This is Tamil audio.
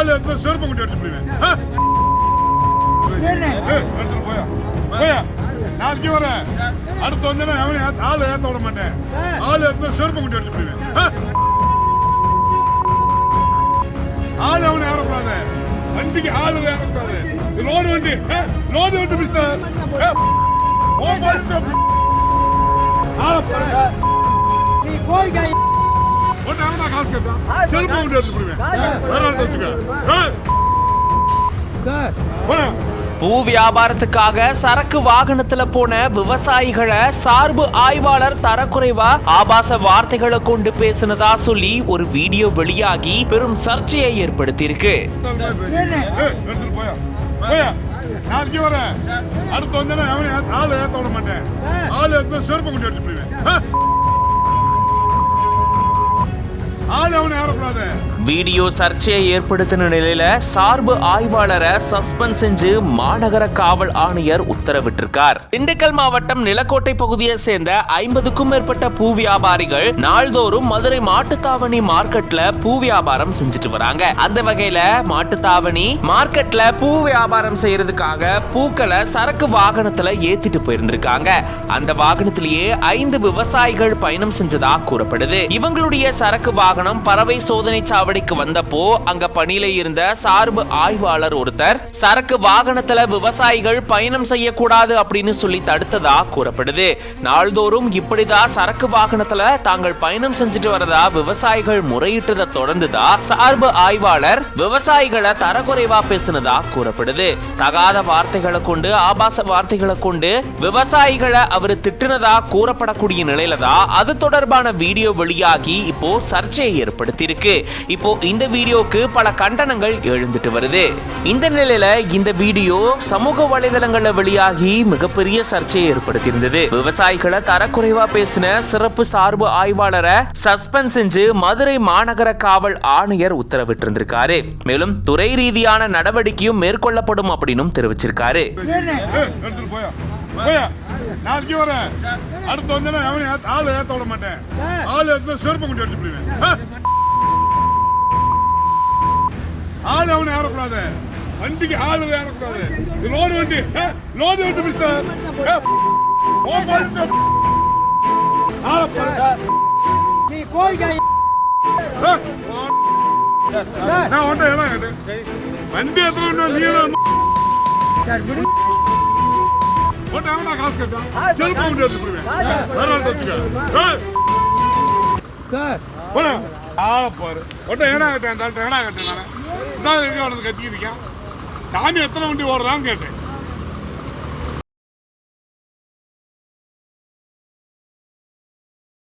ஆள் எடுத்து செருப்பு கொண்டு எடுத்து போயிடுவேன். போயா போயா நாளைக்கு வரேன். அடுத்து வந்து ஆள் ஏற்ற விட மாட்டேன். ஆள் எடுத்து செருப்பு கொண்டு எடுத்து போயிடுவேன். ஆள் அவனை ஏறக்கூடாது. வண்டிக்கு ஆள் ஏறக்கூடாது. லோடு வண்டி மிஸ்டர். காசு கேட்டான் செருப்பு கொண்டு எடுத்து போயிடுவேன். பூ வியாபாரத்துக்காக சரக்கு வாகனத்துல போன விவசாயிகளை சார்பு ஆய்வாளர் தரக்குறைவா ஆபாச வார்த்தைகளை கொண்டு பேசினதா சொல்லி ஒரு வீடியோ வெளியாகி பெரும் சர்ச்சையை ஏற்படுத்தியிருக்கு. நாளைக்கு வரேன். அடுத்து வந்து ஆள் ஏற்ற விட மாட்டேன். ஆள் எடுத்து செருப்பு கொண்டு எடுத்து போயிடுவேன். ஆள் அவனை ஏறக்கூடாது. வீடியோ சர்ச்சையை ஏற்படுத்தின நிலையில சார்பு ஆய்வாளரை சஸ்பெண்ட் செஞ்சு மாநகர காவல் ஆணையர் உத்தரவிட்டிருக்கார். திண்டுக்கல் மாவட்டம் நிலக்கோட்டை பகுதியை சேர்ந்த 50க்கும் மேற்பட்ட பூ வியாபாரிகள் நாள்தோறும் மதுரை மாட்டுத்தாவணி மார்க்கெட்ல பூ வியாபாரம் செஞ்சுட்டு வராங்க. அந்த வகையில மாட்டுத்தாவணி மார்க்கெட்ல பூ வியாபாரம் செய்யறதுக்காக பூக்களை சரக்கு வாகனத்துல ஏத்திட்டு போயிருந்திருக்காங்க. அந்த வாகனத்திலேயே 5 விவசாயிகள் பயணம் செஞ்சதா கூறப்படுது. இவங்களுடைய சரக்கு வாகனம் பறவை சோதனை சாவடிக்கு வந்தப்போ அங்க பணியில இருந்த சார்பு ஆய்வாளர் ஒருத்தர் சரக்கு வாகனத்துல விவசாயிகள் பயணம் செய்யக்கூடாது அப்படின்னு சொல்லி தடுத்ததா கூறப்படுது. நாள்தோறும் இப்படிதான் சரக்கு வாகனத்துல தாங்கள் பயணம் செஞ்சுட்டு வரதா விவசாயிகள் முறையிட்டதை தொடர்ந்துதான் சார்பு ஆய்வாளர் விவசாயிகளை தரக்குறைவா பேசினதா கூறப்படுது. தகாத வார்த்தைகளை கொண்டு ஆபாச வார்த்தைகளை கொண்டு விவசாயிகளை அவர் திட்டினதா கூறப்படக்கூடிய நிலையில தான் அது தொடர்பான வீடியோ வெளியாகி இப்போ சர்ச்சையை ஏற்படுத்தியிருக்கு. இப்போ இந்த வீடியோக்கு பல கண்டனங்கள் எழுந்துட்டு வருது. இந்த நிலையில இந்த வீடியோ சமூக வலைதளங்கள்ல வெளியாகி மிகப்பெரிய சர்ச்சையை ஏற்படுத்தியிருந்தது. விவசாயிகளை தரக்குறைவா பேசின சிறப்பு சார்பு ஆய்வாளரை சஸ்பெண்ட் செஞ்சு மதுரை மாநகர காவல் ஆணையர் உத்தரவிட்டிருந்திருக்காரு. மேலும் துறை ரீதியான நடவடிக்கையும் மேற்கொள்ளப்படும் அப்படின்னு தெரிவிச்சிருக்காரு. நாளைக்கு வரேன். அடுத்து வந்து ஆள் ஏற்ற விட மாட்டேன். ஆள் எடுத்து செருப்பு கொண்டு எடுத்து போயிடுவேன். ஆள் அவனை ஏறக்கூடாது. வண்டிக்கு ஆள் ஏறக்கூடாது. லோடு வண்டி மிஸ்டர். நான் ஒன்றை இடம் கேட்டேன். வண்டி எடுத்து காசு கேட்டான் செருப்பு கொண்டு எடுத்து போயிடுவேன். பாரு ஒன்றை ஏனா கேட்டேன். ஏனா கேட்டேன். நான் கத்திக்கிட்டு இருக்கேன். சாமி எத்தனை வண்டி ஓடுறான்னு கேட்டேன்.